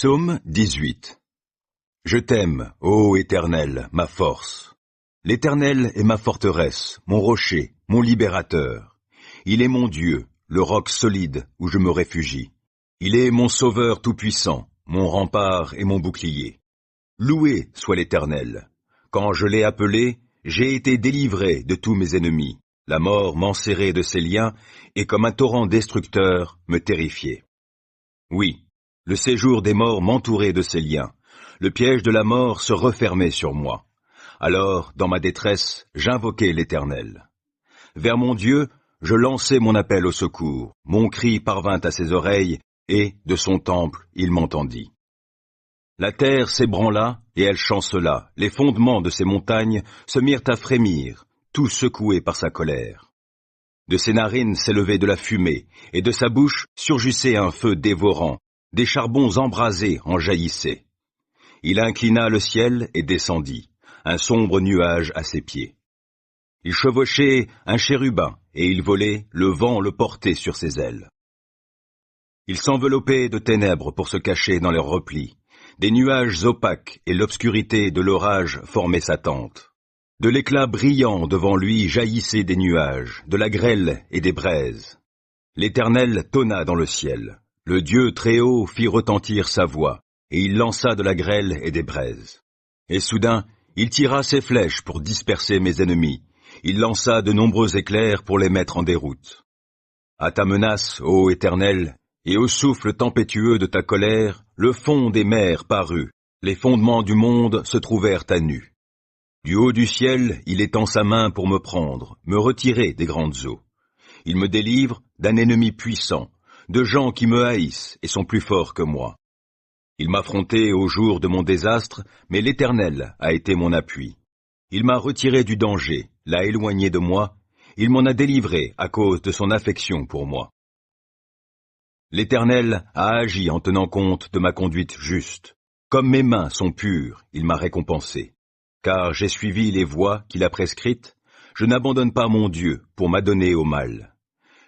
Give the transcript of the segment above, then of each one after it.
Psaume 18. Je t'aime, ô Éternel, ma force. L'Éternel est ma forteresse, mon rocher, mon libérateur. Il est mon Dieu, le roc solide où je me réfugie. Il est mon sauveur tout-puissant, mon rempart et mon bouclier. Loué soit l'Éternel. Quand je l'ai appelé, j'ai été délivré de tous mes ennemis. La mort m'enserrait de ses liens et comme un torrent destructeur me terrifiait. Oui, le séjour des morts m'entourait de ses liens. Le piège de la mort se refermait sur moi. Alors, dans ma détresse, j'invoquai l'Éternel. Vers mon Dieu, je lançai mon appel au secours. Mon cri parvint à ses oreilles, et, de son temple, il m'entendit. La terre s'ébranla, et elle chancela. Les fondements de ses montagnes se mirent à frémir, tout secoués par sa colère. De ses narines s'élevait de la fumée, et de sa bouche surgissait un feu dévorant. Des charbons embrasés en jaillissaient. Il inclina le ciel et descendit, un sombre nuage à ses pieds. Il chevauchait un chérubin, et il volait, le vent le portait sur ses ailes. Il s'enveloppait de ténèbres pour se cacher dans leurs replis. Des nuages opaques et l'obscurité de l'orage formaient sa tente. De l'éclat brillant devant lui jaillissaient des nuages, de la grêle et des braises. L'Éternel tonna dans le ciel. Le Dieu Très-Haut fit retentir sa voix, et il lança de la grêle et des braises. Et soudain, il tira ses flèches pour disperser mes ennemis. Il lança de nombreux éclairs pour les mettre en déroute. À ta menace, ô Éternel, et au souffle tempétueux de ta colère, le fond des mers parut, les fondements du monde se trouvèrent à nu. Du haut du ciel, il étend sa main pour me prendre, me retirer des grandes eaux. Il me délivre d'un ennemi puissant, de gens qui me haïssent et sont plus forts que moi. Il m'affrontait au jour de mon désastre, mais l'Éternel a été mon appui. Il m'a retiré du danger, l'a éloigné de moi, il m'en a délivré à cause de son affection pour moi. L'Éternel a agi en tenant compte de ma conduite juste. Comme mes mains sont pures, il m'a récompensé. Car j'ai suivi les voies qu'il a prescrites, je n'abandonne pas mon Dieu pour m'adonner au mal.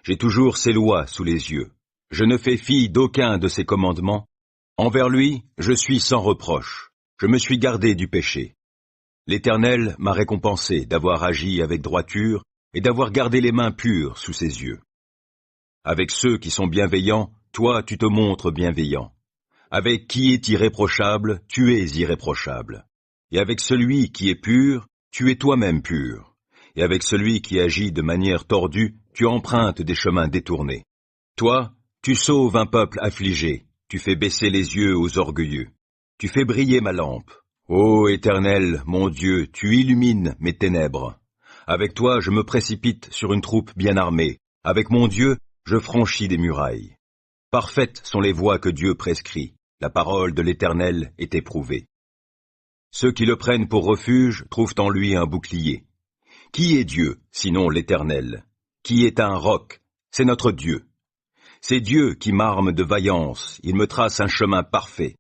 J'ai toujours ses lois sous les yeux. Je ne fais fi d'aucun de ses commandements. Envers lui, je suis sans reproche. Je me suis gardé du péché. L'Éternel m'a récompensé d'avoir agi avec droiture et d'avoir gardé les mains pures sous ses yeux. Avec ceux qui sont bienveillants, toi tu te montres bienveillant. Avec qui est irréprochable, tu es irréprochable. Et avec celui qui est pur, tu es toi-même pur. Et avec celui qui agit de manière tordue, tu empruntes des chemins détournés. Toi, tu sauves un peuple affligé, tu fais baisser les yeux aux orgueilleux. Tu fais briller ma lampe. Ô Éternel, mon Dieu, tu illumines mes ténèbres. Avec toi, je me précipite sur une troupe bien armée. Avec mon Dieu, je franchis des murailles. Parfaites sont les voies que Dieu prescrit. La parole de l'Éternel est éprouvée. Ceux qui le prennent pour refuge trouvent en lui un bouclier. Qui est Dieu, sinon l'Éternel? Qui est un roc? C'est notre Dieu. C'est Dieu qui m'arme de vaillance, il me trace un chemin parfait.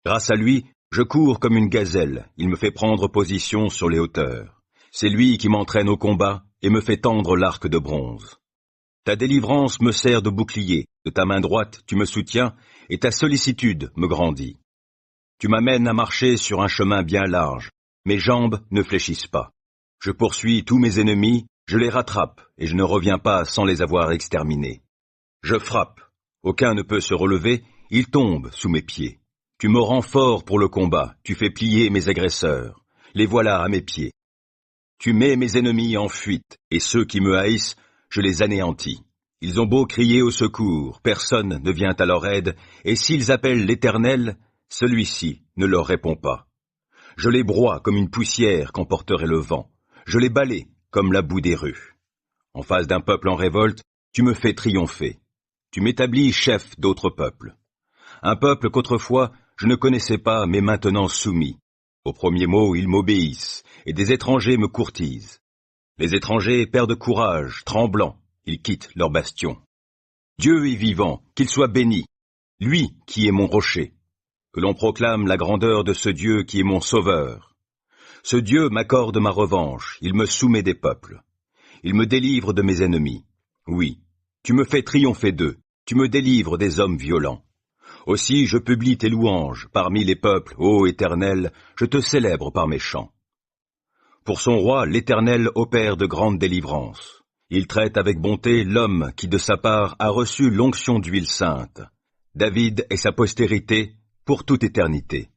Grâce à lui, je cours comme une gazelle, il me fait prendre position sur les hauteurs. C'est lui qui m'entraîne au combat et me fait tendre l'arc de bronze. Ta délivrance me sert de bouclier, de ta main droite tu me soutiens, et ta sollicitude me grandit. Tu m'amènes à marcher sur un chemin bien large, mes jambes ne fléchissent pas. Je poursuis tous mes ennemis, je les rattrape, et je ne reviens pas sans les avoir exterminés. Je frappe, aucun ne peut se relever, ils tombent sous mes pieds. Tu me rends fort pour le combat, tu fais plier mes agresseurs, les voilà à mes pieds. Tu mets mes ennemis en fuite, et ceux qui me haïssent, je les anéantis. Ils ont beau crier au secours, personne ne vient à leur aide, et s'ils appellent l'Éternel, celui-ci ne leur répond pas. Je les broie comme une poussière qu'emporterait le vent, je les balaie comme la boue des rues. En face d'un peuple en révolte, tu me fais triompher. Tu m'établis chef d'autres peuples. Un peuple qu'autrefois je ne connaissais pas, mais maintenant soumis. Au premier mot, ils m'obéissent, et des étrangers me courtisent. Les étrangers perdent courage, tremblants, ils quittent leur bastion. Dieu est vivant, qu'il soit béni, lui qui est mon rocher. Que l'on proclame la grandeur de ce Dieu qui est mon sauveur. Ce Dieu m'accorde ma revanche, il me soumet des peuples. Il me délivre de mes ennemis. Oui, tu me fais triompher d'eux, tu me délivres des hommes violents. Aussi je publie tes louanges parmi les peuples, ô Éternel, je te célèbre par mes chants. Pour son roi, l'Éternel opère de grandes délivrances. Il traite avec bonté l'homme qui de sa part a reçu l'onction d'huile sainte. David et sa postérité pour toute éternité.